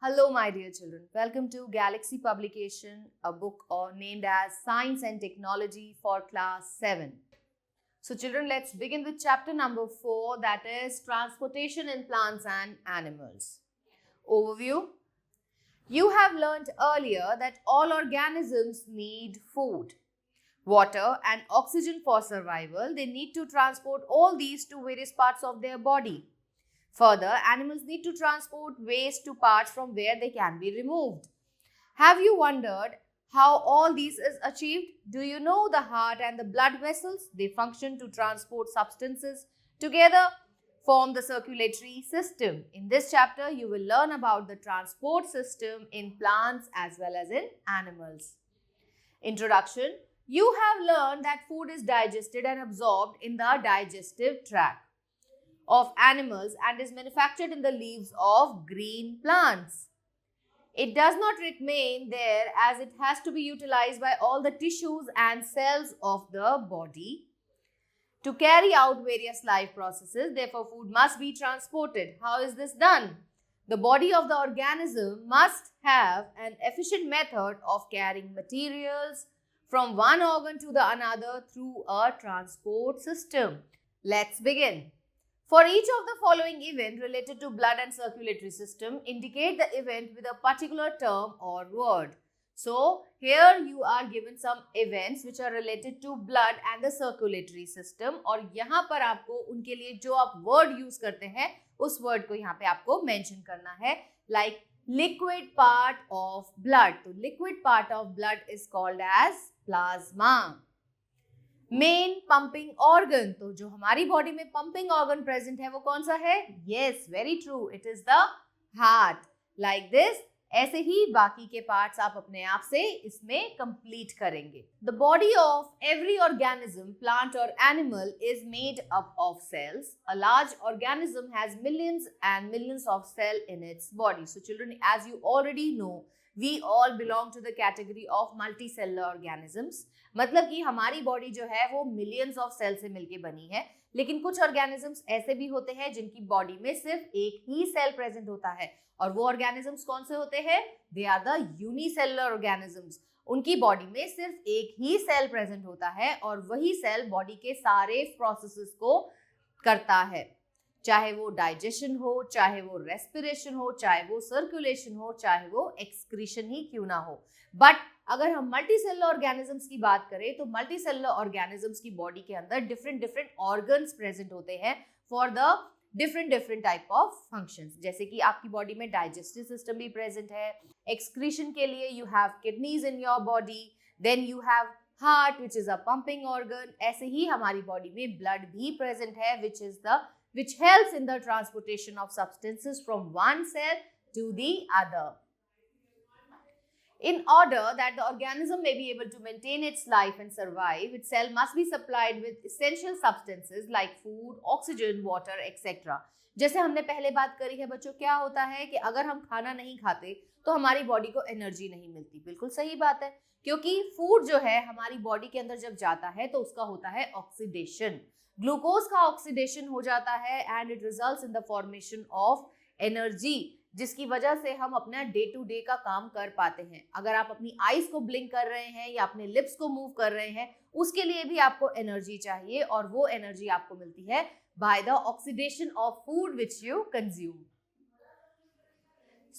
Hello, my dear children. Welcome to Galaxy Publication, a book named as Science and Technology for Class 7. So, children, let's begin with chapter number 4, that is Transportation in Plants and Animals. Overview. You have learned earlier that all organisms need food, water, and oxygen for survival. They need to transport all these to various parts of their body. Further, animals need to transport waste to parts from where they can be removed. Have you wondered how all this is achieved? Do you know the heart and the blood vessels? They function to transport substances together, form the circulatory system. In this chapter, you will learn about the transport system in plants as well as in animals. Introduction. You have learned that food is digested and absorbed in the digestive tract of animals and is manufactured in the leaves of green plants. It does not remain there as it has to be utilized by all the tissues and cells of the body to carry out various life processes. Therefore, food must be transported. How is this done? The body of the organism must have an efficient method of carrying materials from one organ to the another through a transport system. Let's begin. For each of the following event related to blood and circulatory system, indicate the event with a particular term or word. So, here you are given some events which are related to blood and the circulatory system और यहाँ पर आपको उनके लिए जो आप word use करते हैं उस word को यहाँ पे आपको mention करना है like liquid part of blood. तो liquid part of blood is called as plasma. Main pumping organ, तो जो हमारी बॉडी में पंपिंग ऑर्गन प्रेजेंट है वो कौन सा है? Yes, very true, it is the heart. Like this, ऐसे ही बाकी के पार्ट्स आप अपने आप से इसमें कंप्लीट करेंगे. The body of every organism, plant और animal, is made up of cells. A large organism has millions and millions of cell in its body. So children, as you already know, we all belong to the category of multicellular organisms. मतलब कि हमारी body जो है वो millions of cell से मिलके बनी है, लेकिन कुछ ऑर्गेनिजम्स ऐसे भी होते हैं जिनकी बॉडी में सिर्फ एक ही सेल प्रेजेंट होता है. और वो ऑर्गेनिजम्स कौन से होते हैं? They are the unicellular organisms. उनकी बॉडी में सिर्फ एक ही सेल प्रेजेंट होता है और वही सेल बॉडी के सारे प्रोसेसेस को करता है, चाहे वो डाइजेशन हो, चाहे वो रेस्पिरेशन हो, चाहे वो सर्कुलेशन हो, चाहे वो एक्सक्रीशन ही क्यों ना हो. बट अगर हम मल्टीसेलुलर ऑर्गेनिजम्स की बात करें तो मल्टीसेलुलर ऑर्गेनिजम्स की बॉडी के अंदर डिफरेंट डिफरेंट ऑर्गन्स प्रेजेंट होते हैं for the different type of functions. जैसे कि आपकी बॉडी में डाइजेस्टिव सिस्टम भी प्रेजेंट है. एक्सक्रीशन के लिए you have kidneys in your body, then you have heart which is a pumping organ. ऐसे ही हमारी बॉडी में ब्लड भी प्रेजेंट है which helps in the transportation of substances from one cell to the other. In order that the organism may be able to maintain its life and survive, its cell must be supplied with essential substances like food, oxygen, water, etc. जैसे हमने पहले बात करी है बच्चों, क्या होता है कि अगर हम खाना नहीं खाते तो हमारी बॉडी को एनर्जी नहीं मिलती. बिल्कुल सही बात है, क्योंकि फूड जो है हमारी बॉडी के अंदर जब जाता है तो उसका होता है ऑक्सीडेशन. ग्लूकोज का ऑक्सीडेशन हो जाता है and it results in the formation of energy, जिसकी वजह से हम अपना डे टू डे का काम कर पाते हैं. अगर आप अपनी आईज को ब्लिंक कर रहे हैं या अपने लिप्स को मूव कर रहे हैं, उसके लिए भी आपको एनर्जी चाहिए और वो एनर्जी आपको मिलती है by the oxidation of food which you consume.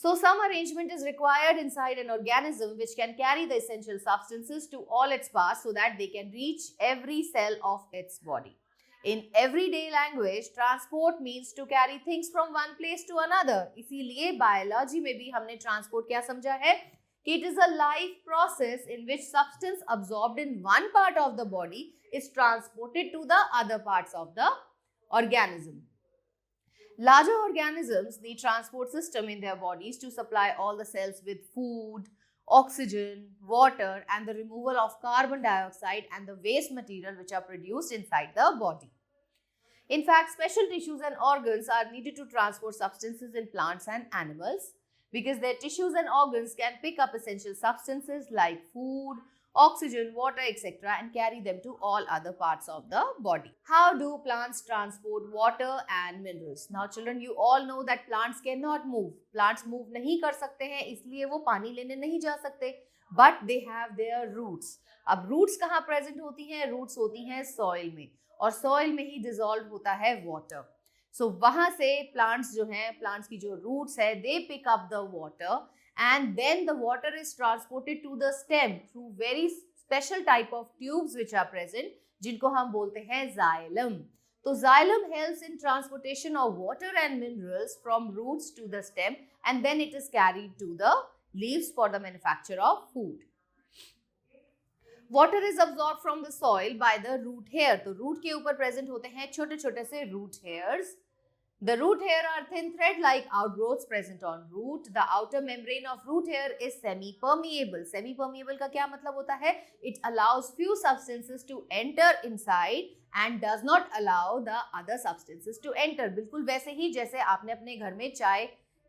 So some arrangement is required inside an organism which can carry the essential substances to all its parts so that they can reach every cell of its body. In everyday language, transport means to carry things from one place to another. इसीलिए biology में भी हमने transport क्या समझा है कि it is a life process in which substance absorbed in one part of the body is transported to the other parts of the organism. Larger organisms need transport system in their bodies to supply all the cells with food, oxygen, water, and the removal of carbon dioxide and the waste material which are produced inside the body. In fact, special tissues and organs are needed to transport substances in plants and animals because their tissues and organs can pick up essential substances like food, oxygen, water, etc. and carry them to all other parts of the body. How do plants transport water and minerals? Now children, you all know that plants cannot move. Plants move नहीं कर सकते हैं, इसलिए वो पानी लेने नहीं जा सकते. But they have their roots. अब roots कहाँ present होती हैं? Roots होती हैं soil में, और soil में ही dissolved होता है water. So वहाँ से plants जो हैं, plants की जो roots है, they pick up the water. And then the water is transported to the stem through very special type of tubes which are present, जिनको हम बोलते हैं xylem. तो xylem helps in transportation of water and minerals from roots to the stem, and then it is carried to the leaves for the manufacture of food. Water is absorbed from the soil by the root hair. तो root के ऊपर present होते हैं छोटे छोटे से root hairs. The root hair are thin thread-like outgrowths present on root. The outer membrane of root hair is semi-permeable. Semi-permeable का क्या मतलब होता है? It allows few substances to enter inside and does not allow the other substances to enter. बिल्कुल वैसे ही जैसे आपने अपने घर में चाय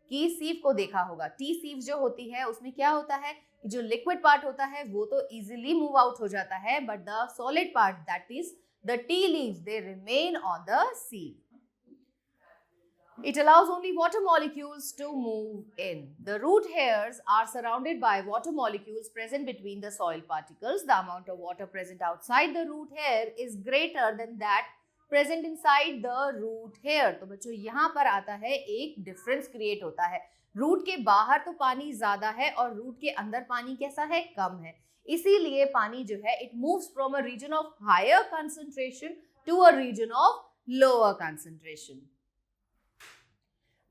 की सीप को देखा होगा. टी सीप जो होती है उसमें क्या होता है कि जो लिक्विड पार्ट होता है वो तो easily move out हो जाता है, but the solid part, that is the tea leaves, they remain on the sieve. It allows only water molecules to move in. The root hairs are surrounded by water molecules present between the soil particles. The amount of water present outside the root hair is greater than that present inside the root hair. तो बच्चों यहाँ पर आता है एक difference create होता है. Root के बाहर तो पानी ज्यादा है और रूट के अंदर पानी कैसा है? कम है. इसीलिए पानी जो है it moves from a region of higher concentration to a region of lower concentration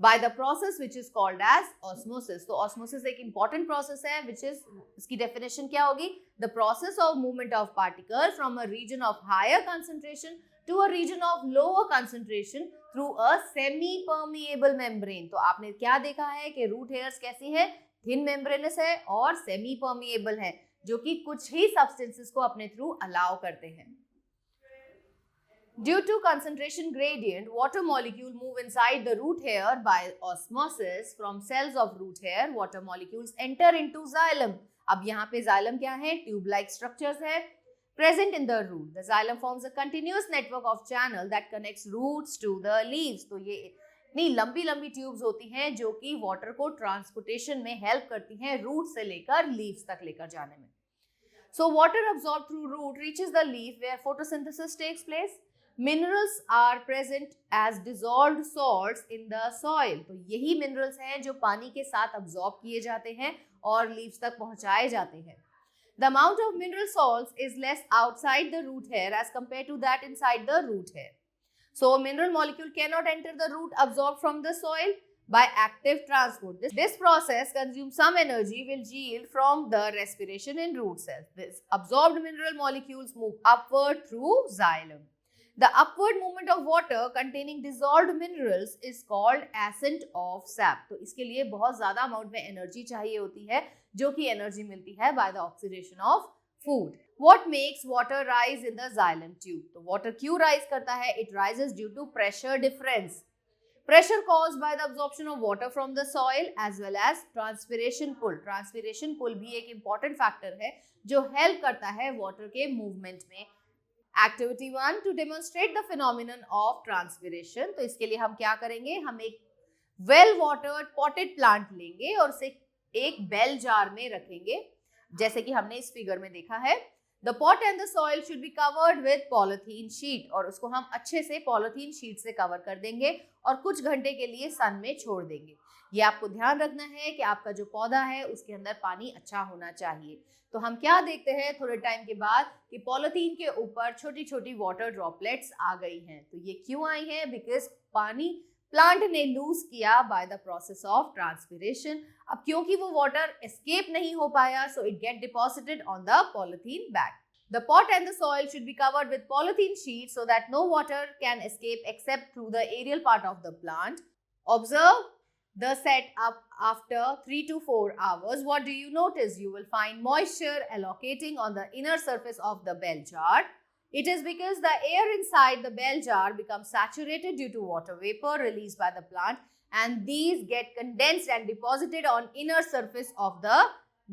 by the process which is called as osmosis. तो osmosis एक important process है, which is, इसकी definition क्या होगी? The process of movement of particle from a region of higher concentration to a region of lower concentration through a semi-permeable membrane. तो आपने क्या देखा है कि root hairs कैसी है? Thin membranous है और semi-permeable है, जो कि कुछ ही substances को अपने through allow करते हैं. Due to concentration gradient, water molecule move inside the root hair by osmosis. From cells of root hair, water molecules enter into xylem. अब यहाँ पे xylem क्या है? Tube-like structures है present in the root. The xylem forms a continuous network of channel that connects roots to the leaves. तो ये इतनी लंबी लंबी tubes होती हैं जो कि water को transportation में help करती हैं root से लेकर leaves तक लेकर जाने में. So water absorbed through root reaches the leaf where photosynthesis takes place. Minerals are present as dissolved salts in the soil. तो यही minerals हैं जो पानी के साथ absorb किए जाते हैं और leaves तक पहुंचाए जाते हैं. The amount of mineral salts is less outside the root hair as compared to that inside the root hair. So a mineral molecule cannot enter the root absorbed from the soil by active transport. This process consumes some energy will yield from the respiration in root cells. This absorbed mineral molecules move upward through xylem. The upward movement of water containing dissolved minerals is called ascent of sap. तो इसके लिए बहुत ज़्यादा amount में energy चाहिए होती है, जो कि energy मिलती है by the oxidation of food. What makes water rise in the xylem tube? तो water क्यों rise करता है? It rises due to pressure difference. Pressure caused by the absorption of water from the soil as well as transpiration pull. Transpiration pull भी एक important factor है जो help करता है water के movement में. Activity 1 to demonstrate the phenomenon of transpiration. तो इसके लिए हम क्या करेंगे? हम एक well watered potted plant लेंगे और उसे एक बेल जार में रखेंगे, जैसे कि हमने इस फिगर में देखा है. The pot and the soil should be covered with polythene sheet. और उसको हम अच्छे से polythene sheet से कवर कर देंगे और कुछ घंटे के लिए सन में छोड़ देंगे. ये आपको ध्यान रखना है कि आपका जो पौधा है उसके अंदर पानी अच्छा होना चाहिए. तो हम क्या देखते हैं थोड़े टाइम के बाद कि पॉलीथीन के ऊपर छोटी छोटी वाटर ड्रॉपलेट्स आ गई हैं. तो ये क्यों आई हैं? बिकॉज पानी प्लांट ने लूज किया by the process of transpiration. अब क्योंकि वो वाटर एस्केप नहीं हो पाया, so it get deposited on the polythene bag. The pot and the soil should be covered with polythene sheets so that no water can escape except through the aerial part of the plant. Observe the setup after 3 to 4 hours. What do you notice? You will find moisture allocating on the inner surface of the bell jar. It is because the air inside the bell jar becomes saturated due to water vapor released by the plant, and these get condensed and deposited on inner surface of the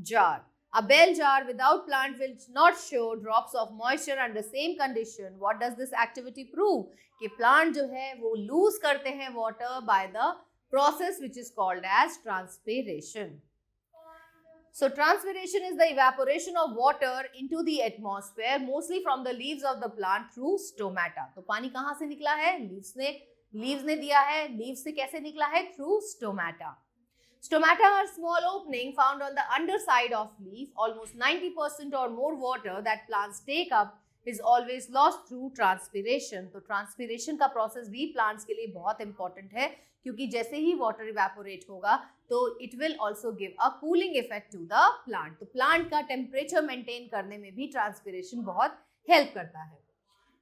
jar. A bell jar without plant will not show drops of moisture under same condition. What does this activity prove? कि plant जो है वो lose करते हैं water by the process which is called as transpiration. So transpiration is the evaporation of water into the atmosphere, mostly from the leaves of the plant through stomata. तो पानी कहाँ से निकला है? Leaves ने दिया है. Leaves से कैसे निकला है? Through stomata. Stomata are small opening found on the underside of leaf. Almost 90% or more water that plants take up is always lost through transpiration. तो transpiration का process भी plants के लिए बहुत important है, क्योंकि जैसे ही water evaporate होगा तो it will also give a cooling effect to the plant. तो plant का temperature maintain करने में भी transpiration बहुत help करता है.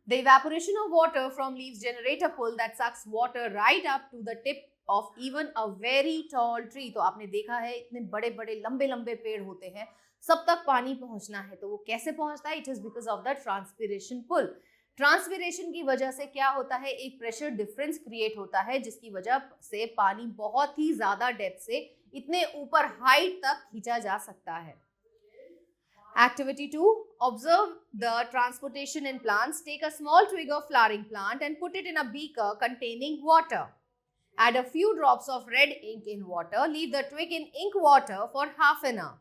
The evaporation of water from leaves generate a pull that sucks water right up to the tip of even a very tall tree. तो आपने देखा है इतने बड़े बड़े लंबे लंबे पेड़ होते हैं, सब तक पानी पहुंचना है, तो वो कैसे पहुंचता है? It is because of the transpiration pull. Transpiration की वजह से क्या होता है? एक प्रेशर डिफरेंस क्रिएट होता है, जिसकी वजह से पानी बहुत ही ज्यादा डेप्थ से इतने ऊपर हाइट तक खींचा जा सकता है. Activity 2. Observe the transportation in plants. Take a small twig of flowering plant and put it in a beaker containing water. Add a few drops of red ink in water. Leave the twig in ink water for half an hour.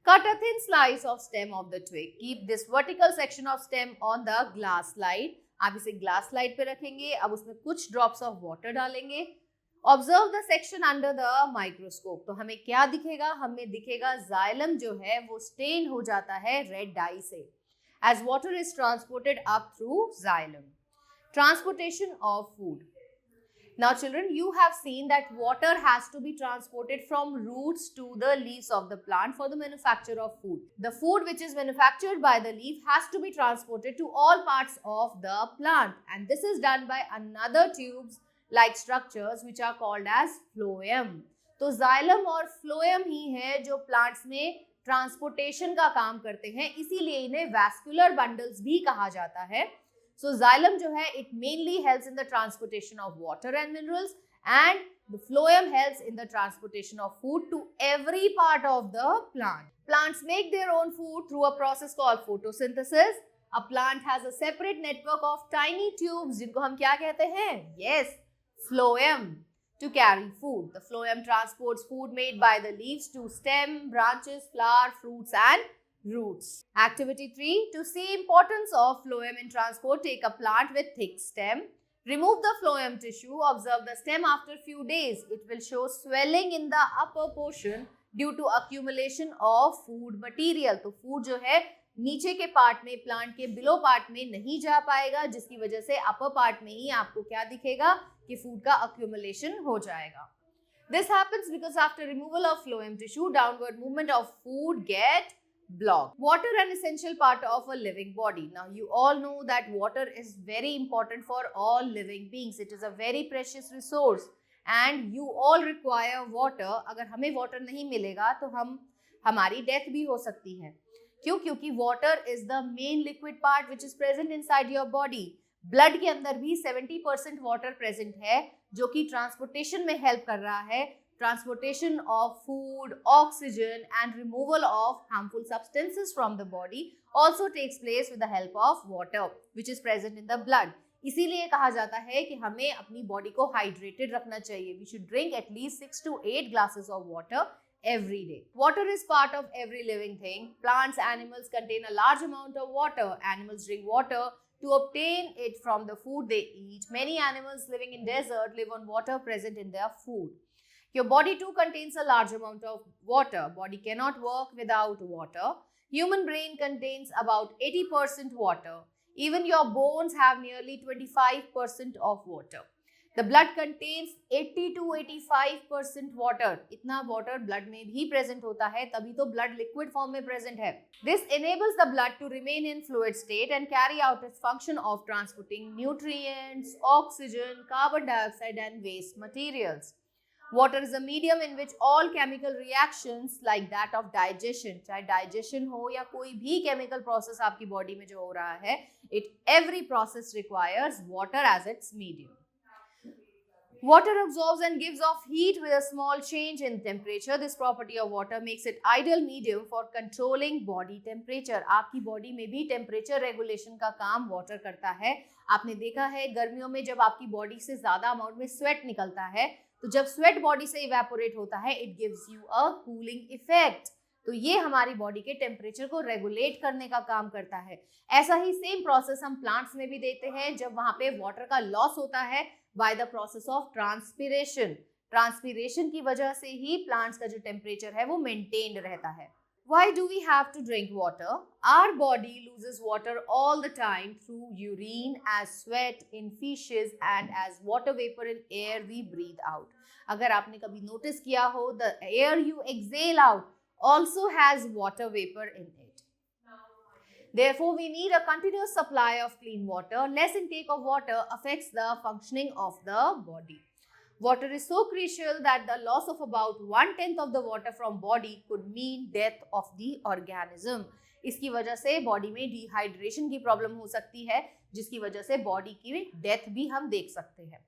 Cut a thin slice of stem of the twig. Keep this vertical section of stem on the glass slide. आप इसे glass slide पे रखेंगे. अब उसमें कुछ drops of water डालेंगे. Observe the section under the microscope. तो हमें क्या दिखेगा? हमें दिखेगा xylem जो है वो stain हो जाता है red dye से, as water is transported up through xylem. Transportation of food. Now children, you have seen that water has to be transported from roots to the leaves of the plant for the manufacture of food. The food which is manufactured by the leaf has to be transported to all parts of the plant, and this is done by another tubes like structures which are called as phloem. तो xylem और phloem ही है जो plants में transportation का काम करते हैं, इसीलिए इन्हें vascular bundles भी कहा जाता है. So xylem जो है it mainly helps in the transportation of water and minerals, and the phloem helps in the transportation of food to every part of the plant. Plants make their own food through a process called photosynthesis. A plant has a separate network of tiny tubes जिनको हम क्या कहते हैं? Yes, phloem, to carry food. The phloem transports food made by the leaves to stem, branches, flower, fruits and roots. Activity 3. To see importance of phloem in transport, take a plant with thick stem. Remove the phloem tissue. Observe the stem after few days. It will show swelling in the upper portion due to accumulation of food material. तो food जो है नीचे के part में, plant के below part में नहीं जा पाएगा, जिसकी वजह से अपर पार्ट में ही आपको क्या दिखेगा कि फूड का accumulation हो जाएगा. This happens because after removal of phloem tissue, downward movement of food get blocked. Water an essential part of a living body. Now you all know that water is very important for all living beings. It is a very precious resource and you all require water. अगर हमें water नहीं मिलेगा तो हमारी death भी हो सकती है. क्यों? क्योंकि water is the main liquid part which is present inside your body. Blood के अंदर भी 70% वाटर प्रेजेंट है, जो कि ट्रांसपोर्टेशन में हेल्प कर रहा है. Transportation of food, oxygen and removal of harmful substances from the body also takes place with the help of water which is present in the blood. इसीलिए कहा जाता है कि हमें अपनी बॉडी को हाइड्रेटेड रखना चाहिए. We should drink at least 6 to 8 glasses of water every day. Water is part of every living thing. Plants, animals contain a large amount of water. Animals drink water to obtain it from the food they eat. Many animals living in desert live on water present in their food. Your body too contains a large amount of water. Body cannot work without water. Human brain contains about 80% water. Even your bones have nearly 25% of water. The blood contains 80 to 85% water. इतना water blood में भी present होता है, तभी तो blood liquid form में present है. This enables the blood to remain in fluid state and carry out its function of transporting nutrients, oxygen, carbon dioxide and waste materials. Water is a medium in which all chemical reactions like that of digestion, चाहे digestion हो या कोई भी chemical process आपकी body में जो हो रहा है, every process requires water as its medium. Water absorbs and gives off heat with a small change in temperature. This property of water makes it ideal medium for controlling body temperature. आपकी body में भी temperature regulation का काम water करता है. आपने देखा है गर्मियों में जब आपकी बॉडी से ज्यादा अमाउंट में स्वेट निकलता है, तो जब स्वेट बॉडी से इवेपोरेट होता है, it gives you a cooling effect. तो ये हमारी बॉडी के टेम्परेचर को रेगुलेट करने का काम करता है. ऐसा ही सेम प्रोसेस हम प्लांट्स में भी देते हैं जब वहां पे वाटर का लॉस होता है by the process of transpiration. Transpiration की वजह से ही प्लांट्स का जो टेम्परेचर है वो मेंटेन्ड रहता है. Why do we have to drink water? Our body loses water all the time through urine, as sweat in fishes and as water vapor in air we breathe out. अगर आपने कभी notice किया हो, the air you exhale out also has water vapor in it. Therefore, we need a continuous supply of clean water. Less intake of water affects the functioning of the body. Water is so crucial that the loss of about 1/10 of the water from body could mean death of the organism. इसकी वजह से body में dehydration की problem हो सकती है, जिसकी वजह से बॉडी की डेथ भी हम देख सकते हैं.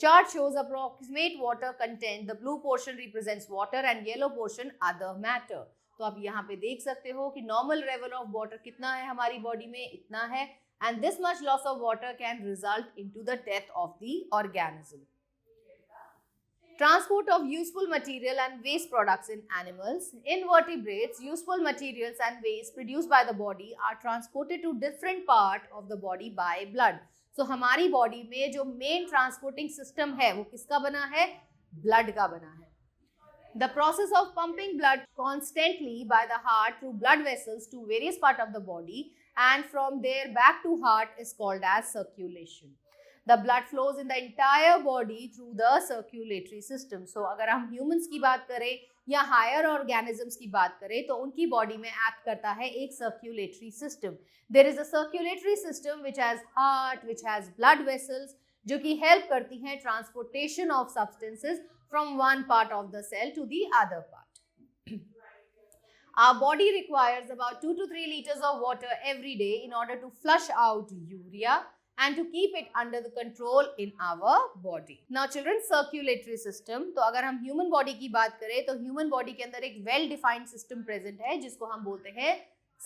Chart shows approximate water content. The blue portion represents water and yellow portion other matter. तो आप यहाँ पे देख सकते हो कि नॉर्मल लेवल ऑफ वाटर कितना है हमारी बॉडी में, इतना है, and this much loss of water can result into the death of the organism. Transport of useful material and waste products in animals. In vertebrates, useful materials and waste produced by the body are transported to different part of the body by blood. So हमारी body में जो main transporting system है वो किसका बना है? Blood का बना है. The process of pumping blood constantly by the heart through blood vessels to various parts of the body and from there back to heart is called as circulation. The blood flows in the entire body through the circulatory system. So अगर हम humans की बात करें या higher organisms की बात करें तो उनकी बॉडी में एक्ट करता है एक circulatory system. There is a circulatory system which has heart, which has blood vessels, जो कि हेल्प करती हैं transportation of substances from one part of the cell to the other part. Our body requires about 2 to 3 liters of water every day in order to flush out urea and to keep it under the control in our body. Now children, circulatory system. तो अगर हम human body की बात करें तो human body के अंदर एक well defined system present है जिसको हम बोलते हैं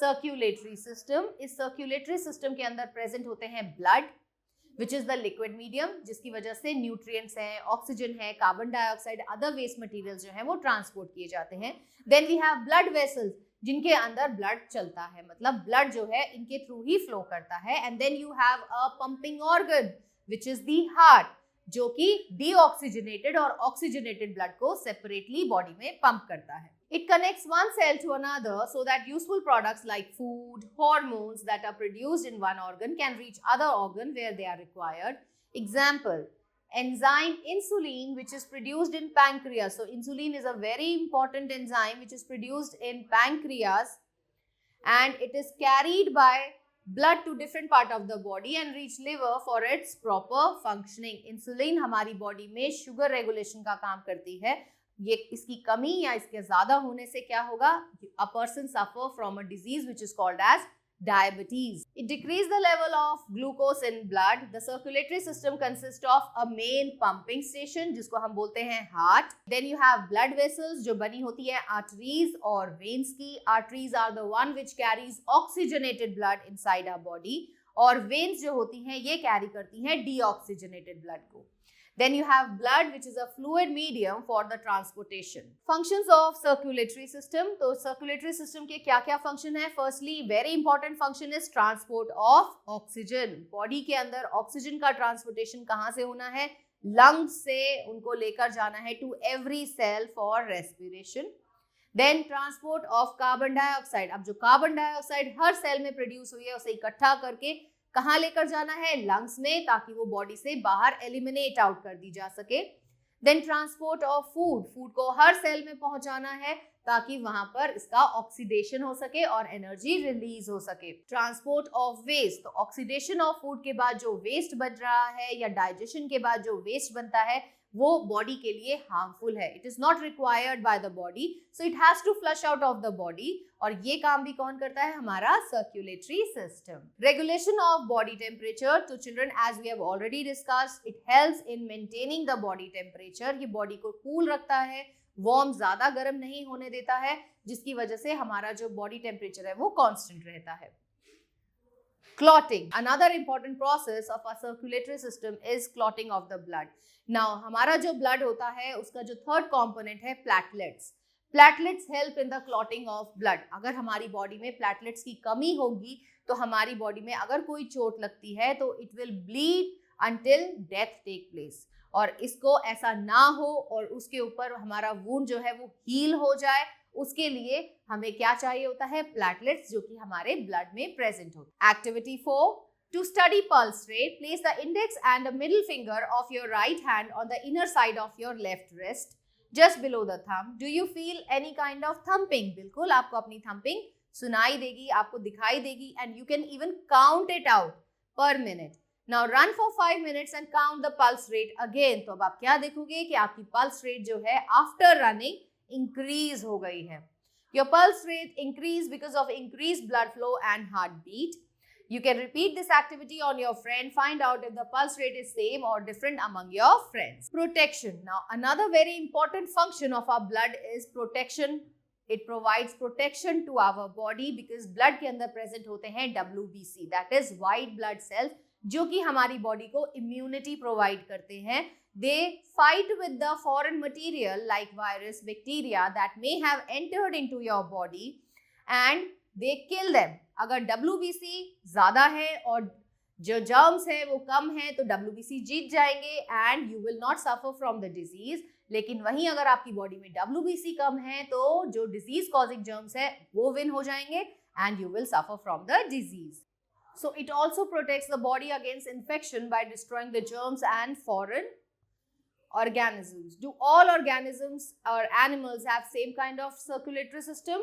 circulatory system. इस circulatory system के अंदर present होते हैं blood, which is the liquid medium, जिसकी वजह से न्यूट्रिएंट्स हैं, ऑक्सीजन है, carbon dioxide, other waste materials जो हैं वो ट्रांसपोर्ट किए जाते हैं. Then we have blood vessels, जिनके अंदर ब्लड चलता है, मतलब ब्लड जो है इनके थ्रू ही फ्लो करता है. And then you have a pumping organ which is the heart, जो कि डीऑक्सीजनेटेड और ऑक्सीजनेटेड ब्लड को सेपरेटली बॉडी में पंप करता है. It connects one cell to another so that useful products like food, hormones that are produced in one organ can reach other organ where they are required. Example, enzyme insulin which is produced in pancreas. So insulin is a very important enzyme which is produced in pancreas and it is carried by blood to different part of the body and reach liver for its proper functioning. Insulin हमारी body में sugar regulation का काम करती है. ये इसकी कमी या इसके ज्यादा होने से क्या होगा? A person suffer from a disease which is called as diabetes. It decreases the level of glucose in blood. The circulatory system consists of a main pumping station जिसको हम बोलते हैं heart. Then you have blood vessels जो बनी होती है arteries और veins की. Arteries are the one which carries oxygenated blood inside our body और veins जो होती हैं ये carry करती हैं deoxygenated blood को. Then you have blood which is a fluid medium for the transportation. Functions of circulatory system. तो circulatory system के क्या क्या function है? Firstly, very important function is transport of oxygen. Body के अंदर oxygen का transportation कहाँ से होना है? Lungs से उनको लेकर जाना है to every cell for respiration. Then transport of carbon dioxide. अब जो carbon dioxide हर cell में produce हुई है उसे इकट्ठा करके कहाँ लेकर जाना है? लंग्स में, ताकि वो बॉडी से बाहर एलिमिनेट आउट कर दी जा सके. Then transport of food, food को हर सेल में पहुंचाना है ताकि वहां पर इसका ऑक्सीडेशन हो सके और एनर्जी रिलीज हो सके. ट्रांसपोर्ट ऑफ वेस्ट, तो ऑक्सीडेशन ऑफ फूड के बाद जो वेस्ट बन रहा है या डाइजेशन के बाद जो वेस्ट बनता है वो बॉडी के लिए हार्मफुल है. It is not required by the body, so it has to flush out of the body. और ये काम भी कौन करता है? हमारा circulatory system. Regulation of body temperature. तो children, as we have already discussed, it helps in maintaining the body temperature. ये बॉडी को कूल रखता है, वार्म, ज्यादा गर्म नहीं होने देता है, जिसकी वजह से हमारा जो बॉडी टेम्परेचर है वो कांस्टेंट रहता है. Clotting. Another important process of our circulatory system is clotting of the blood. Now, हमारा जो blood होता है उसका जो third component है platelets. Platelets help in the clotting of blood. अगर हमारी बॉडी में platelets की कमी होगी तो हमारी बॉडी में अगर कोई चोट लगती है तो it will bleed until death take place. और इसको ऐसा ना हो और उसके ऊपर हमारा wound जो है वो heal हो जाए, उसके लिए हमें क्या चाहिए होता है? प्लेटलेट्स, जो कि हमारे ब्लड में प्रेजेंट होते हैं. Activity 4. To study pulse rate, place the index and the middle finger of your right hand on the inner side of your left wrist just below the thumb. Do you feel any kind of thumping? बिल्कुल, आपको अपनी thumping सुनाई देगी, आपको दिखाई देगी, and you can even count it out per minute. Now run for 5 minutes and count the pulse rate again. तो अब आप क्या देखोगे कि आपकी पल्स रेट जो है आफ्टर रनिंग increase हो गई है. Your pulse rate increase because of increased blood flow and heartbeat. You can repeat this activity on your friend. Find out if the pulse rate is same or different among your friends. Protection. Now, another very important function of our blood is protection. It provides protection to our body because blood के अंदर present होते हैं WBC, that is white blood cells, जो कि हमारी body को immunity provide करते हैं. They fight with the foreign material like virus, bacteria that may have entered into your body and they kill them. अगर WBC ज़्यादा है और जो germs है वो कम है तो WBC जीत जाएंगे and you will not suffer from the disease. लेकिन वहीं अगर आपकी बॉडी में WBC कम है तो जो disease causing germs है वो win हो जाएंगे and you will suffer from the disease. So it also protects the body against infection by destroying the germs and foreign organisms. Do all organisms or animals have same kind of circulatory system?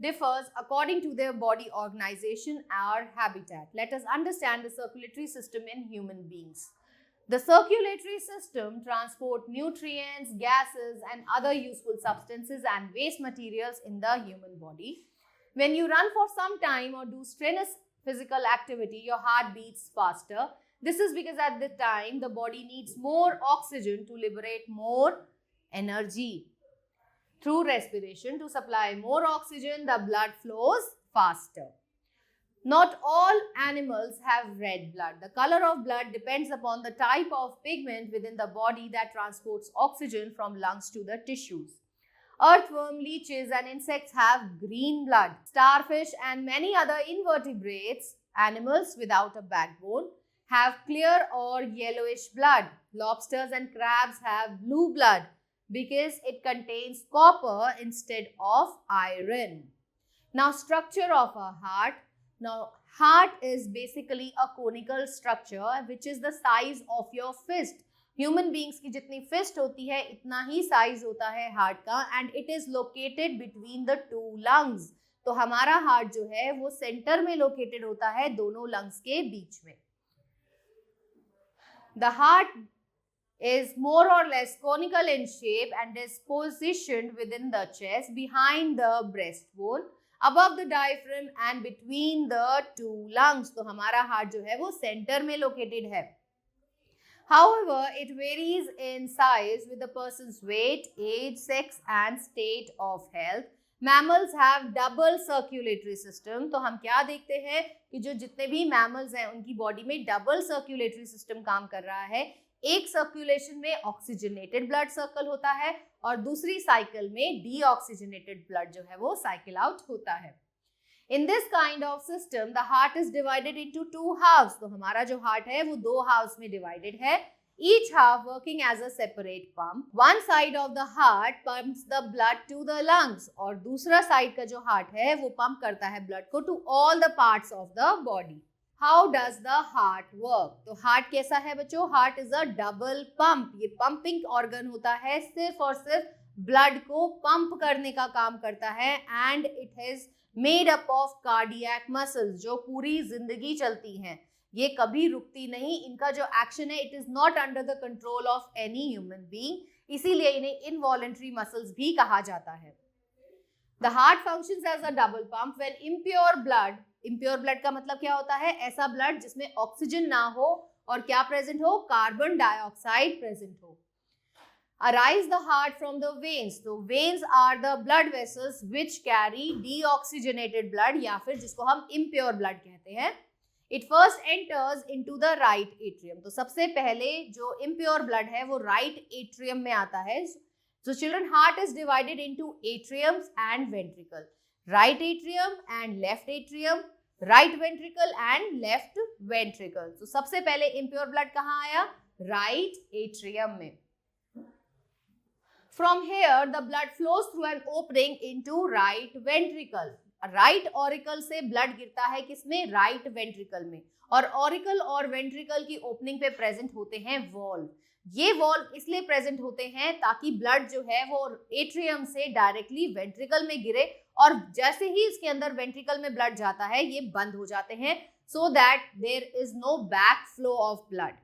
Differs according to their body organization or habitat. Let us understand the circulatory system in human beings. The circulatory system transports nutrients, gases and other useful substances and waste materials in the human body. When you run for some time or do strenuous physical activity, your heart beats faster. This is because at this time the body needs more oxygen to liberate more energy. Through respiration, to supply more oxygen, the blood flows faster. Not all animals have red blood. The color of blood depends upon the type of pigment within the body that transports oxygen from lungs to the tissues. Earthworm, leeches and insects have green blood. Starfish and many other invertebrates, animals without a backbone, have clear or yellowish blood. Lobsters and crabs have blue blood because it contains copper instead of iron. Now, structure of a heart. Now, heart is basically a conical structure which is the size of your fist. Human beings की जितनी fist होती है इतना ही size होता है heart का and it is located between the two lungs. तो हमारा heart जो है वो center में located होता है दोनों lungs के बीच में. The heart is more or less conical in shape and is positioned within the chest, behind the breastbone, above the diaphragm and between the two lungs. तो हमारा heart जो है वो center में located है. However, it varies in size with the person's weight, age, sex and state of health. Mammals have double circulatory system. तो हम क्या देखते हैं कि जो जितने भी mammals हैं उनकी बॉडी में double circulatory system काम कर रहा है. एक सर्कुलेशन में ऑक्सीजनेटेड ब्लड सर्कल होता है और दूसरी साइकिल में डीऑक्सीजनेटेड ब्लड जो है वो साइकिल आउट होता है. In this kind of system, the heart is divided into two halves. तो हमारा जो heart है वो दो halves में divided है. Each half working as a separate pump. One side of the heart pumps the blood to the lungs और दूसरा side का जो heart है वो pump करता है blood को to all the parts of the body. How does the heart work? तो heart कैसा है बच्चों? Heart is a double pump. ये pumping organ होता है, सिर्फ और सिर्फ blood को pump करने का काम करता है and it is made up of cardiac muscles जो पूरी जिंदगी चलती हैं. ये कभी रुकती नहीं, इनका जो एक्शन है it is not under the control of any human being, इसीलिए इन्हें इनवॉलेंटरी मसल्स भी कहा जाता है। The heart functions as a double pump when impure blood का मतलब क्या होता है, ऐसा ब्लड जिसमें ऑक्सीजन ना हो और क्या प्रेजेंट हो, कार्बन डाइऑक्साइड प्रेजेंट हो। Arise the heart from the veins, तो veins are the blood vessels which carry deoxygenated blood या फिर जिसको हम impure blood कहते हैं। It first enters into the right atrium, तो सबसे पहले जो impure blood है वो right atrium में आता है। So children, heart is divided into atriums and ventricle, right atrium and left atrium, right ventricle and left ventricle। तो सबसे पहले impure blood कहाँ आया, right atrium में। From here the blood flows through an opening into right ventricle, right auricle से blood गिरता है किसमें, right ventricle में, और auricle और ventricle की opening पे present होते हैं valve। ये valve इसलिए present होते हैं ताकि blood जो है वो atrium से directly ventricle में गिरे, और जैसे ही इसके अंदर ventricle में blood जाता है ये बंद हो जाते हैं, so that there is no back flow of blood।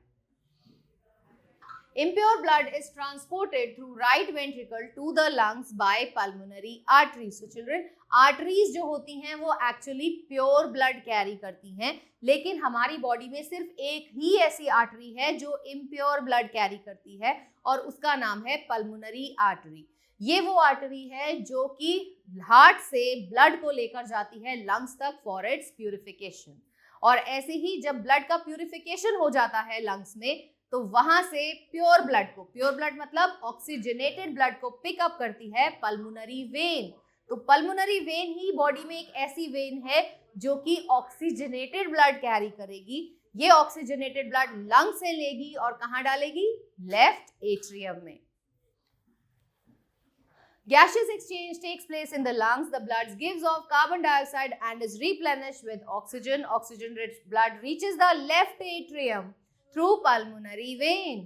Impure blood is transported through right ventricle to the lungs by pulmonary arteries। So children, arteries जो होती हैं वो actually pure blood carry करती हैं, लेकिन हमारी बॉडी में सिर्फ एक ही ऐसी आर्टरी है जो impure blood carry करती है और उसका नाम है pulmonary artery। ये वो आर्टरी है जो कि हार्ट से ब्लड को लेकर जाती है लंग्स तक फॉर इट्स प्यूरिफिकेशन, और ऐसे ही जब ब्लड का प्यूरिफिकेशन हो जाता है लंग्स में तो वहां से प्योर ब्लड मतलब ऑक्सीजनेटेड ब्लड को पिकअप करती है पल्मोनरी वेन। तो पल्मोनरी वेन ही बॉडी में एक ऐसी वेन है जो कि ऑक्सीजनेटेड ब्लड कैरी करेगी। ये ऑक्सीजनेटेड ब्लड लंग से लेगी और कहां डालेगी, लेफ्ट एट्रियम में। Gaseous exchange takes place in the lungs. The blood gives off carbon dioxide and is replenished with oxygen. Oxygen-rich blood reaches the left atrium through pulmonary vein.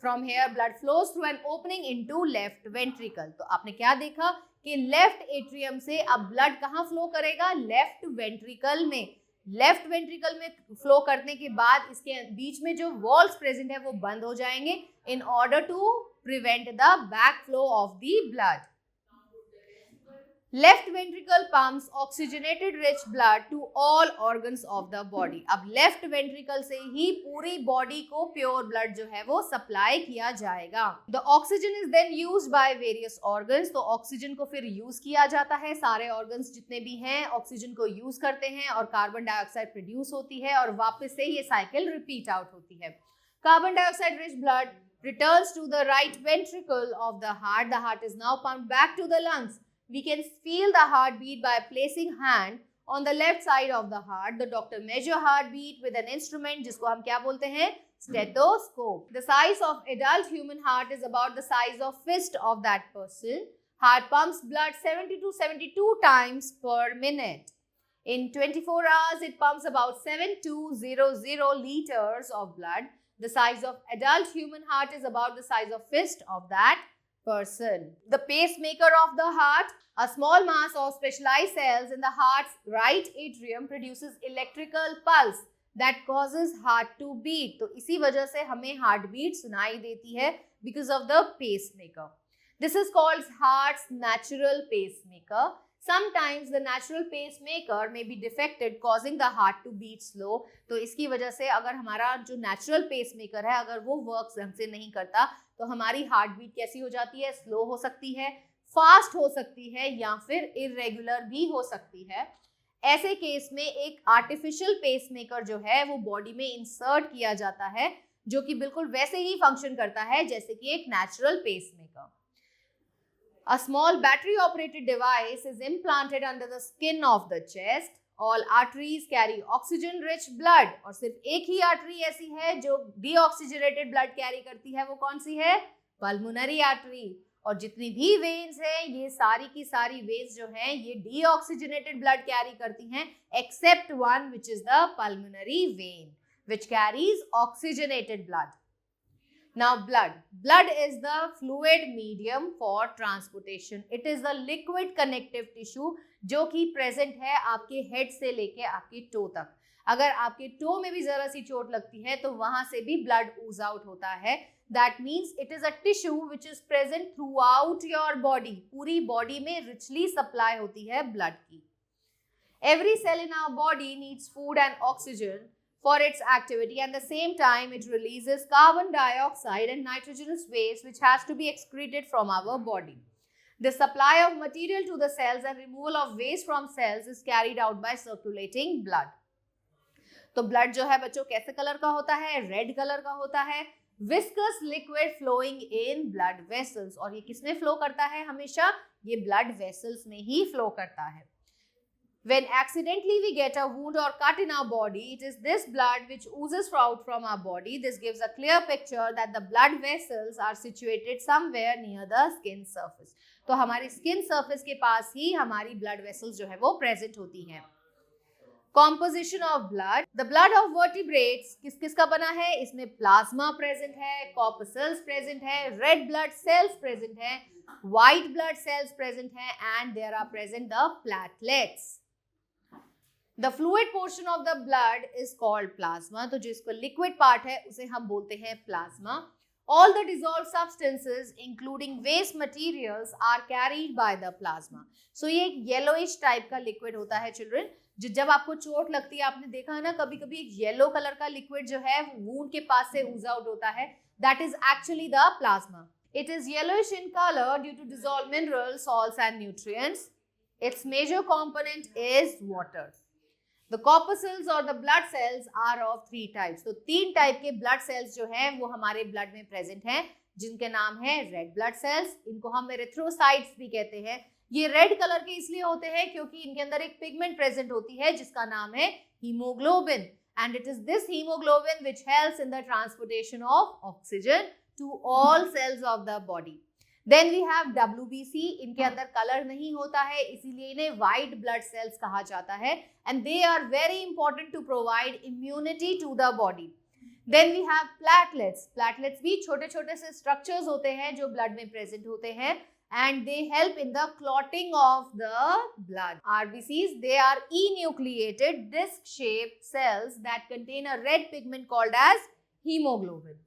From here, blood flows through an opening into left ventricle. तो आपने क्या देखा कि left atrium से अब blood कहाँ flow करेगा, left ventricle में। लेफ्ट वेंट्रिकल में फ्लो करने के बाद इसके बीच में जो वॉल्स प्रेजेंट है वो बंद हो जाएंगे in order to prevent the back flow of the blood. Left ventricle pumps oxygenated rich blood to all organs of the body. अब लेफ्ट वेंट्रिकल से ही पूरी बॉडी को प्योर ब्लड जो है वो सप्लाई किया जाएगा। The oxygen is then used by various organs. तो ऑक्सीजन को फिर यूज किया जाता है, सारे ऑर्गन्स जितने भी हैं ऑक्सीजन को यूज करते हैं और कार्बन डाइऑक्साइड प्रोड्यूस होती है और वापस से ये साइकिल रिपीट आउट होती है। Carbon dioxide rich blood returns to the right ventricle of the heart. The heart is now pumped back to the lungs. We can feel the heartbeat by placing hand on the left side of the heart. The doctor measure heartbeat with an instrument जिसको हम क्या बोलते हैं, stethoscope. The size of adult human heart is about the size of fist of that person. Heart pumps blood 70 to 72 times per minute. In 24 hours, it pumps about 7200 liters of blood. The size of adult human heart is about the size of fist of that person. The pacemaker of the heart, a small mass of specialized cells in the heart's right atrium produces electrical pulse that causes heart to beat. तो इसी वजह से हमें heart beat सुनाई देती है because of the pacemaker. This is called heart's natural pacemaker. Sometimes the natural pacemaker may be defected causing the heart to beat slow. तो इसकी वजह से अगर हमारा जो natural pacemaker है अगर वो वर्क ढंग से नहीं करता तो हमारी हार्ट बीट कैसी हो जाती है, स्लो हो सकती है, फास्ट हो सकती है या फिर इरेगुलर भी हो सकती है। ऐसे केस में एक आर्टिफिशियल पेसमेकर जो है वो बॉडी में इंसर्ट किया जाता है जो कि बिल्कुल वैसे ही फंक्शन करता है जैसे कि एक natural pacemaker. A small battery-operated device is implanted under the skin of the chest. All arteries carry oxygen-rich blood. और सिर्फ एक ही आर्टरी ऐसी है जो deoxygenated blood कैरी करती है, वो कौन सी है, पल्मोनरी आर्टरी। और जितनी भी वेन्स हैं ये सारी की सारी वेन्स जो हैं ये deoxygenated blood कैरी करती हैं except one which is the pulmonary vein which carries oxygenated blood. Now blood is the fluid medium for transportation. It is the liquid connective tissue जो कि present है आपके head से लेके आपके toe तक। अगर आपके टो में भी जरा सी चोट लगती है तो वहां से भी ब्लड ऊज आउट होता है. That means it is a tissue which is present through out your body. पूरी बॉडी में रिचली सप्लाई होती है ब्लड की. Every cell in our body needs food and oxygen for its activity, and at the same time it releases carbon dioxide and nitrogenous waste which has to be excreted from our body. The supply of material to the cells and removal of waste from cells is carried out by circulating blood. तो blood जो है बच्चों कैसे colour का होता है? Red colour का होता है. Viscous liquid flowing in blood vessels. और ये किसमें फ्लो करता है? हमेशा ये ब्लड वेसल्स में ही फ्लो करता है. When accidentally we get a wound or cut in our body, it is this blood which oozes out from our body. This gives a clear picture that the blood vessels are situated somewhere near the skin surface. तो हमारी skin surface के पास ही हमारी blood vessels जो है वो present होती हैं. Composition of blood. The blood of vertebrates किस का बना है? इसमें plasma present है, corpuscles present है, red blood cells present है, white blood cells present है, and there are present the platelets. The fluid portion of the blood is called plasma. तो जिसको liquid part है उसे हम बोलते हैं plasma. All the dissolved substances including waste materials are carried by the plasma. So ये एक yellowish type का liquid होता है children. जब आपको चोट लगती है, आपने देखा है ना कभी कभी एक येलो कलर का लिक्विड जो है वूंड के पास से ooze out होता है. That is actually the plasma. It is yellowish in color due to dissolved minerals, salts and nutrients. Its major component is water. The corpuscles और the blood cells are of 3 types. तो 3 type के blood cells जो हैं वो हमारे blood में present हैं, जिनके नाम है रेड ब्लड सेल्स. इनको हम एरिथ्रोसाइट्स भी कहते हैं. ये रेड कलर के इसलिए होते हैं क्योंकि इनके अंदर एक पिगमेंट प्रेजेंट होती है जिसका नाम है haemoglobin. And it is this haemoglobin which helps in the transportation of oxygen to all cells of the body. Then we have WBC. इनके अंदर कलर नहीं होता है, इसीलिए इन्हें व्हाइट ब्लड सेल्स कहा जाता है. And they are very important to provide immunity to the body. Then we have platelets. Platelets भी छोटे छोटे से structures होते हैं जो ब्लड में प्रेजेंट होते हैं, and they help in the clotting of the blood. RBCs, they are enucleated disc-shaped cells that contain a red pigment called as hemoglobin.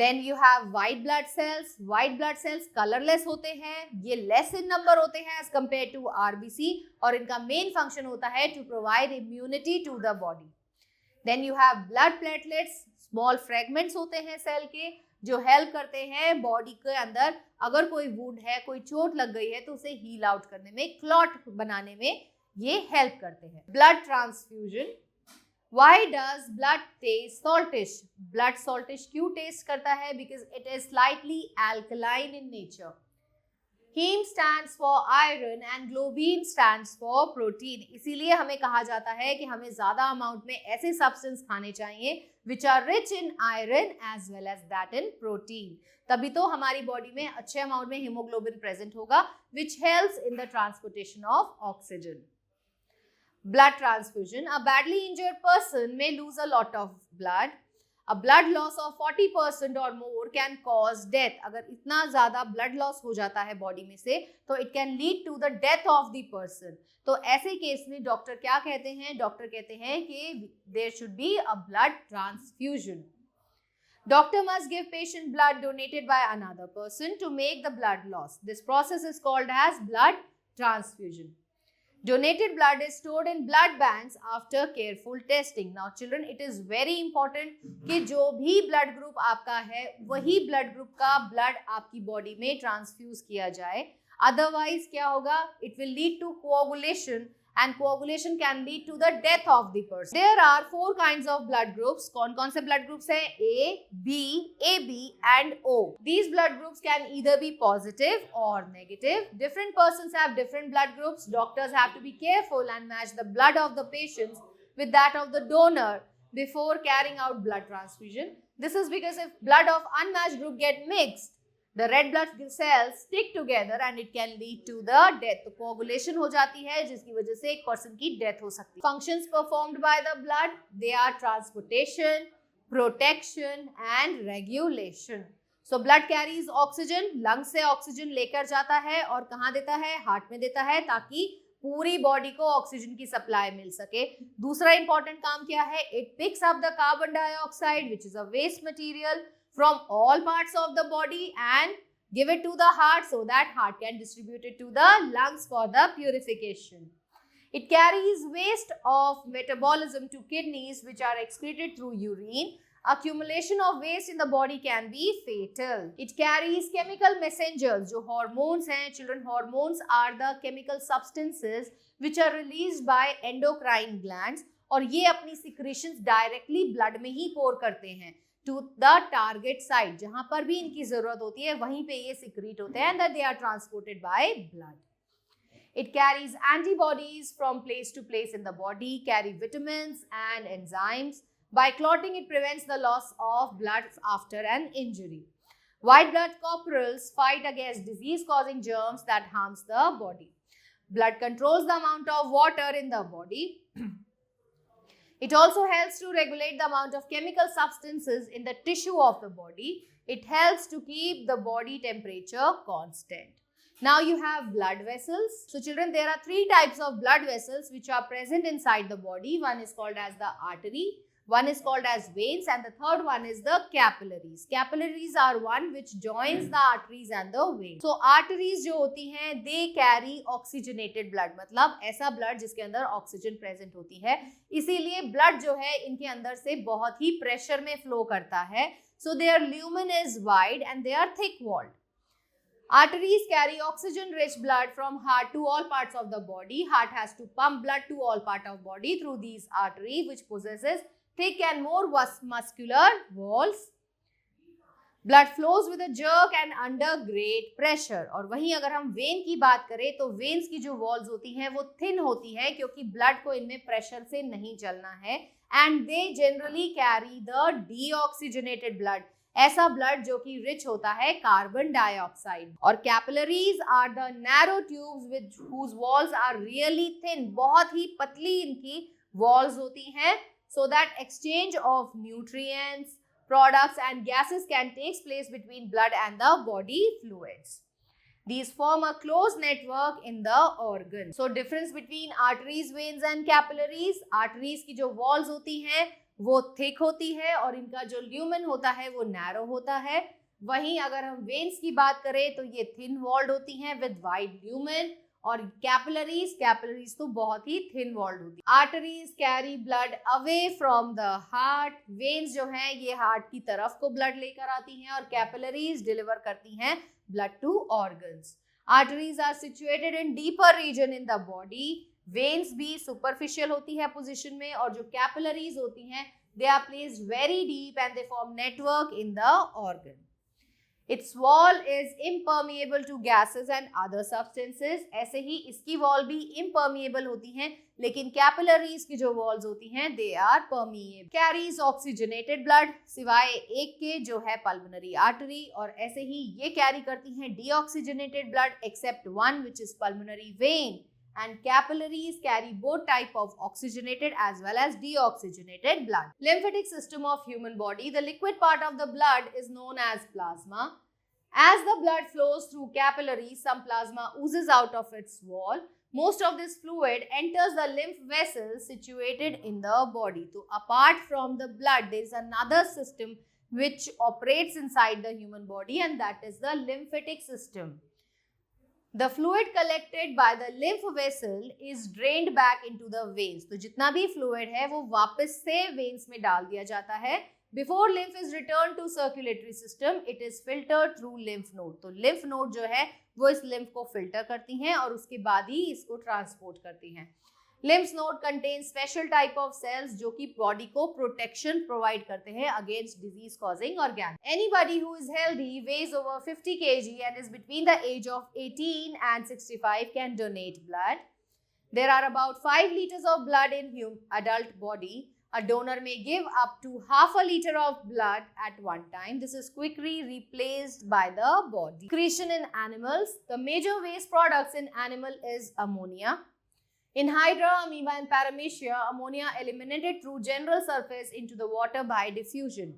Then you have white blood cells. White blood cells colorless होते हैं, ये less in number होते हैं as compared to RBC, और इनका main function होता है to provide immunity to the body. Then you have blood platelets. Small fragments होते हैं cell के जो help करते हैं body के अंदर अगर कोई wound है, कोई चोट लग गई है तो उसे heal out करने में, clot बनाने में ये help करते हैं. Blood transfusion. Why does blood taste saltish? Blood saltish क्यों taste करता है? Because it is slightly alkaline in nature. Heme stands for iron and globin stands for protein. इसीलिए हमें कहा जाता है कि हमें ज़्यादा अमाउंट में ऐसे सब्सटेंस खाने चाहिए which are rich in iron as well as that in protein. तभी तो हमारी बॉडी में अच्छे अमाउंट में हीमोग्लोबिन प्रेजेंट होगा which helps in the transportation of oxygen. Blood transfusion. A badly injured person may lose a lot of blood. A blood loss of 40% or more can cause death. अगर इतना ज़्यादा blood loss हो जाता है body में से तो it can lead to the death of the person. तो ऐसे केस में डॉक्टर क्या कहते हैं? डॉक्टर कहते हैं कि there should be a blood transfusion. Doctor must give patient blood donated by another person to make the blood loss. This process is called as blood transfusion. Donated blood is stored in blood banks after careful testing. Now children, it is very important कि जो भी blood group आपका है वही blood group का blood आपकी body में transfuse किया जाए. Otherwise क्या होगा? It will lead to coagulation and coagulation can lead to the death of the person. There are 4 kinds of blood groups. कौन-कौन से blood groups हैं? A, B, AB and O. These blood groups can either be positive or negative. Different persons have different blood groups. Doctors have to be careful and match the blood of the patients with that of the donor before carrying out blood transfusion. This is because if blood of unmatched group get mixed, the red blood cells stick together and it can lead to the death. तो coagulation हो जाती है जिसकी वजह से एक person की death हो सकती है. Functions performed by the blood, they are transportation, protection and regulation. So blood carries oxygen, lungs से oxygen लेकर जाता है और कहाँ देता है? Heart में देता है ताकि पूरी बॉडी को ऑक्सीजन की सप्लाई मिल सके। दूसरा इंपॉर्टेंट काम क्या है, it picks up the carbon dioxide which is a waste material from all parts of the body and give it to the heart so that heart can distribute it to the lungs for the purification. It carries waste of metabolism to kidneys which are excreted through urine. Accumulation of waste in the body can be fatal. It carries chemical messengers. जो hormones हैं, children, hormones are the chemical substances which are released by endocrine glands और ये अपनी secretions directly blood में ही pour करते हैं to the target site, जहां पर भी इनकी जरूरत होती है वहीं पे ये secrete होते हैं and that they are transported by blood. It carries antibodies from place to place in the body, carry vitamins and enzymes. By clotting, it prevents the loss of blood after an injury. White blood corpuscles fight against disease-causing germs that harms the body. Blood controls the amount of water in the body. It also helps to regulate the amount of chemical substances in the tissue of the body. It helps to keep the body temperature constant. Now you have blood vessels. So children, there are three types of blood vessels which are present inside the body. One is called as the artery, one is called as veins, and the third one is the capillaries. Capillaries are one which joins the arteries and the veins. So arteries जो होती हैं, they carry oxygenated blood, मतलब ऐसा blood जिसके अंदर oxygen present होती है, इसीलिए blood जो है इनके अंदर से बहुत ही प्रेशर में फ्लो करता है. So their lumen is wide and they are thick walled. Arteries carry oxygen-rich blood from heart to all parts of the body. Heart has to pump blood to all parts of body through these arteries, which possesses thick and more muscular walls. Blood flows with a jerk and under great pressure. और वहीं अगर हम when की बात करें तो veins की जो वॉल्स होती हैं वो थिन होती है क्योंकि ब्लड को इनमें प्रेशर से नहीं चलना है and they generally carry the deoxygenated blood, ऐसा ब्लड जो कि रिच होता है कार्बन डाइऑक्साइड. और capillaries are the narrow tubes with whose walls are really thin, बहुत ही पतली इनकी वॉल्स होती हैं so that exchange of nutrients, products and gases can take place between blood and the body fluids. These form a closed network in the organ. So difference between arteries, veins and capillaries. Arteries की जो walls होती हैं वो thick होती है और इनका जो lumen होता है वो narrow होता है. वहीं अगर हम veins की बात करें तो ये thin walled होती हैं with wide lumen और कैपिलरीज तो बहुत ही थिन वॉल्ड होती है. Arteries carry blood away from the heart. Veins जो हैं ये हार्ट की तरफ को ब्लड लेकर आती हैं और कैपिलरीज डिलीवर करती हैं blood to organs. Arteries are situated in deeper region in the body. Veins भी सुपरफिशियल होती है पोजिशन में और जो कैपिलरीज होती हैं they are placed very deep and they form network in the organ. Its wall is impermeable to gases and other substances. ऐसे ही इसकी वॉल भी impermeable होती हैं लेकिन कैपिलरीज की जो वॉल्स होती हैं they are permeable. Carries oxygenated blood सिवाय एक के जो है pulmonary artery और ऐसे ही ये कैरी करती हैं deoxygenated blood except one which is pulmonary vein. And capillaries carry both type of oxygenated as well as deoxygenated blood. Lymphatic system of human body. The liquid part of the blood is known as plasma. As the blood flows through capillaries, some plasma oozes out of its wall. Most of this fluid enters the lymph vessels situated in the body. So apart from the blood, there is another system which operates inside the human body and that is the lymphatic system. The fluid collected by the lymph vessel is drained back into the veins. तो जितना भी fluid है वो वापस से veins में डाल दिया जाता है. Before lymph is returned to circulatory system, it is filtered through lymph node. तो lymph node जो है वो इस lymph को filter करती हैं और उसके बाद ही इसको transport करती हैं. Lymph node contains special type of cells जो कि body को protection provide करते हैं against disease causing organ. Anybody who is healthy, weighs over 50 kg and is between the age of 18 and 65 can donate blood. There are about 5 liters of blood in adult body. A donor may give up to half a liter of blood at one time. This is quickly replaced by the body. Excretion in animals. The major waste products in animal is ammonia. In Hydra, amoeba and paramecia, ammonia eliminated through general surface into the water by diffusion.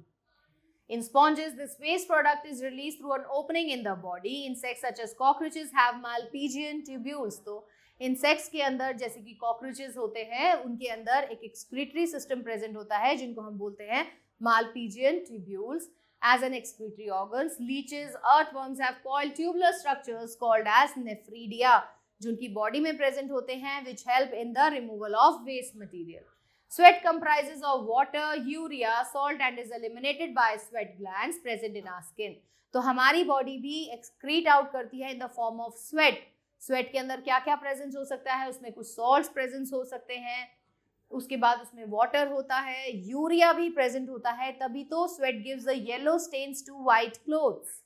In sponges, this waste product is released through an opening in the body. Insects such as cockroaches have Malpighian tubules. तो insects के अंदर जैसे कि cockroaches होते हैं, उनके अंदर एक एक्सक्रीटरी सिस्टम प्रेजेंट होता है जिनको हम बोलते हैं Malpighian tubules as an excretory organs. Leeches, earthworms have coiled tubular structures called as nephridia जो उनकी बॉडी में प्रेजेंट होते हैं, which help in the removal of waste material. Sweat comprises of water, urea, salt and is eliminated by sweat glands present in our skin. तो हमारी body भी excrete out करती है in the form of sweat. Sweat के अंदर क्या क्या presence हो सकता है, उसमें कुछ सॉल्ट्स प्रेजेंस हो सकते हैं, उसके बाद उसमें वाटर होता है, यूरिया भी प्रेजेंट होता है, तभी तो sweat gives the yellow stains to white clothes.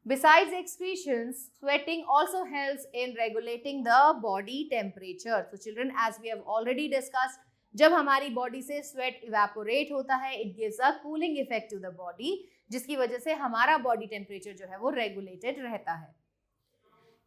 Besides excretions, sweating also helps in regulating the body temperature. So children, as we have already discussed, जब हमारी बॉडी से स्वेट इवेपोरेट होता है, it gives a cooling effect to the body, जिसकी वजह से हमारा body temperature जो है वो रेगुलेटेड रहता है.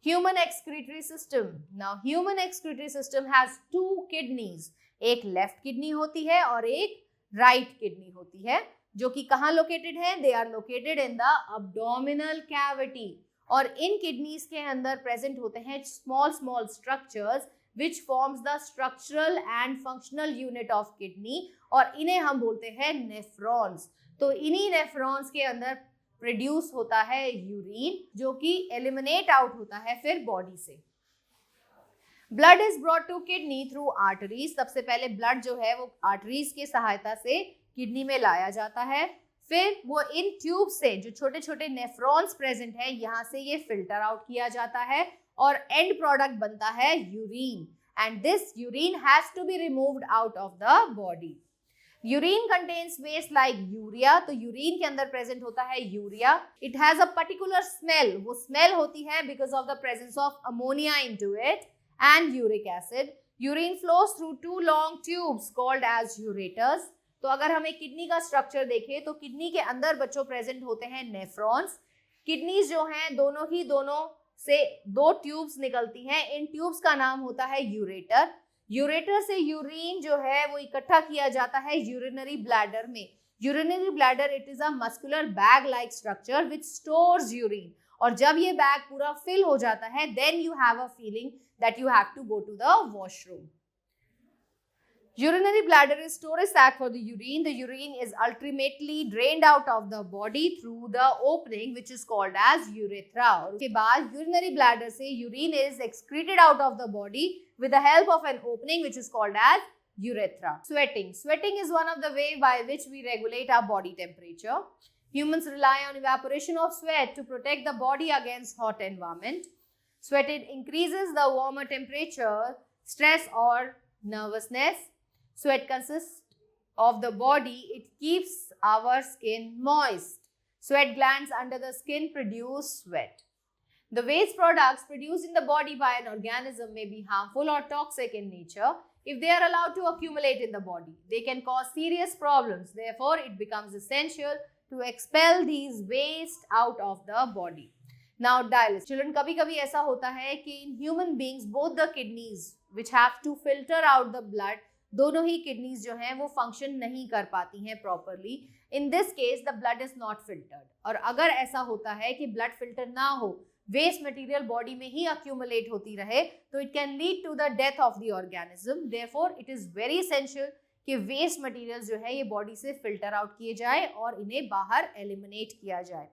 Human excretory system. Now human excretory system has two kidneys. एक लेफ्ट किडनी होती है और एक राइट किडनी होती है, जो कि कहाँ लोकेटेड है? They are located in the abdominal cavity. और इन किडनीज के अंदर प्रेजेंट होते हैं small small structures which forms the structural and functional unit of kidney, और इन्हें हम बोलते हैं नेफ्रॉन्स. तो इन्हीं नेफ्रॉन्स के अंदर प्रोड्यूस होता है यूरिन, जो कि एलिमिनेट आउट होता है फिर बॉडी से. Blood is brought to kidney through arteries. सबसे पहले ब्लड जो है वो आर्टरीज के सहायता से किडनी में लाया जाता है, फिर वो इन ट्यूब से जो छोटे छोटे नेफ्रॉन्स प्रेजेंट है यहाँ से ये फिल्टर आउट किया जाता है और एंड प्रोडक्ट बनता है urine, and this urine has to be removed out of the body. Urine contains waste like urea. तो यूरिन के अंदर प्रेजेंट होता है urea. It has a particular smell. वो स्मेल होती है because of the presence of ammonia into it and uric acid. Urine flows through two long tubes called as ureters. तो अगर हम एक किडनी का स्ट्रक्चर देखें तो किडनी के अंदर बच्चों प्रेजेंट होते हैं नेफ्रॉन्स. किडनीज जो हैं दोनों से दो ट्यूब्स निकलती हैं. इन ट्यूब्स का नाम होता है यूरेटर. यूरेटर से यूरिन जो है वो इकट्ठा किया जाता है यूरिनरी ब्लैडर में. Urinary bladder it is a muscular bag like structure which stores urine. और जब ये बैग पूरा फिल हो जाता है then you have a feeling that you have to go to the washroom. Urinary bladder is storage sac for the urine. The urine is ultimately drained out of the body through the opening which is called as urethra. और उसके बाद urinary bladder से urine is excreted out of the body with the help of an opening which is called as urethra. Sweating. Sweating is one of the way by which we regulate our body temperature. Humans rely on evaporation of sweat to protect the body against hot environment. Sweating increases the warmer temperature, stress or nervousness. Sweat consists of the body. It keeps our skin moist. Sweat glands under the skin produce sweat. The waste products produced in the body by an organism may be harmful or toxic in nature. If they are allowed to accumulate in the body, they can cause serious problems. Therefore, it becomes essential to expel these waste out of the body. Now, dialysis. Children, कभी-कभी ऐसा होता है कि in human beings, both the kidneys which have to filter out the blood, दोनों ही kidneys जो हैं वो function नहीं कर पाती हैं properly. In this case the blood is not filtered. और अगर ऐसा होता है कि ब्लड फिल्टर ना हो, वेस्ट मटेरियल बॉडी में ही अक्यूमुलेट होती रहे, तो it can lead to the death of the organism. Therefore it is very essential कि वेस्ट मटेरियल जो है ये बॉडी से फिल्टर आउट किए जाए और इन्हें बाहर एलिमिनेट किया जाए.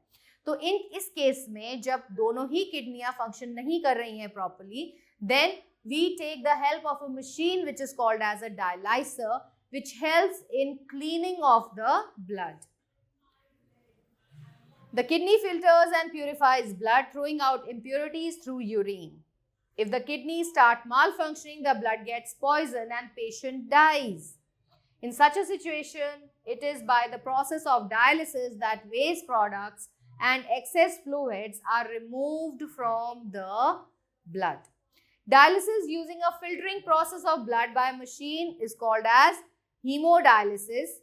तो इस केस में जब दोनों ही किडनियां फंक्शन नहीं कर रही हैं properly, then we take the help of a machine which is called as a dialyzer, which helps in cleaning of the blood. The kidney filters and purifies blood, throwing out impurities through urine. If the kidneys start malfunctioning, the blood gets poisoned and patient dies. In such a situation, it is by the process of dialysis that waste products and excess fluids are removed from the blood. Dialysis using a filtering process of blood by a machine is called as hemodialysis.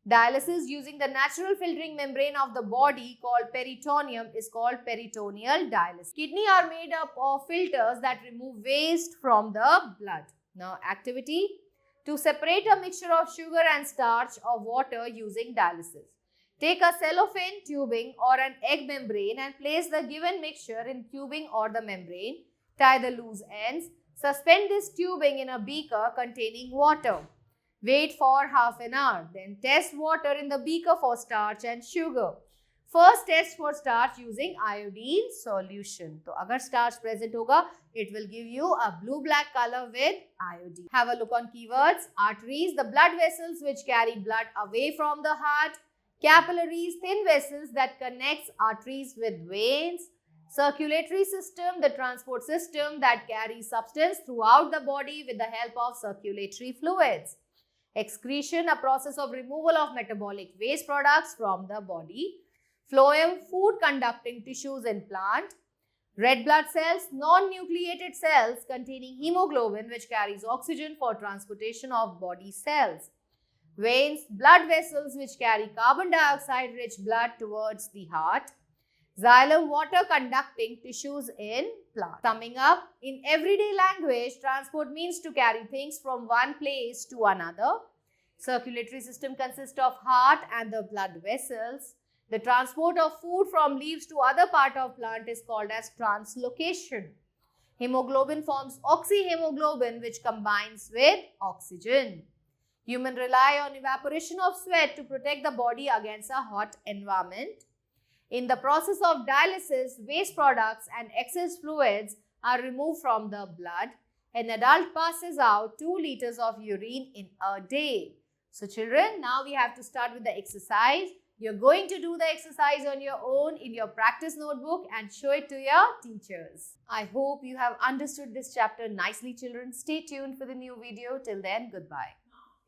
Dialysis using the natural filtering membrane of the body called peritoneum is called peritoneal dialysis. Kidney are made up of filters that remove waste from the blood. Now, activity to separate a mixture of sugar and starch or water using dialysis. Take a cellophane tubing or an egg membrane and place the given mixture in tubing or the membrane. Tie the loose ends. Suspend this tubing in a beaker containing water. Wait for half an hour. Then test water in the beaker for starch and sugar. First test for starch using iodine solution. So, agar starch present hoga, it will give you a blue-black color with iodine. Have a look on keywords. Arteries, the blood vessels which carry blood away from the heart. Capillaries, thin vessels that connects arteries with veins. Circulatory system, the transport system that carries substance throughout the body with the help of circulatory fluids. Excretion, a process of removal of metabolic waste products from the body. Phloem, food conducting tissues in plant. Red blood cells, non-nucleated cells containing hemoglobin which carries oxygen for transportation of body cells. Veins, blood vessels which carry carbon dioxide rich blood towards the heart. Xylem, water conducting tissues in plant. Summing up, in everyday language, transport means to carry things from one place to another. Circulatory system consists of heart and the blood vessels. The transport of food from leaves to other part of plant is called as translocation. Hemoglobin forms oxyhemoglobin which combines with oxygen. Humans rely on evaporation of sweat to protect the body against a hot environment. In the process of dialysis, waste products and excess fluids are removed from the blood. An adult passes out 2 liters of urine in a day. So children, now we have to start with the exercise. You're going to do the exercise on your own in your practice notebook and show it to your teachers. I hope you have understood this chapter nicely, children. Stay tuned for the new video. Till then, goodbye.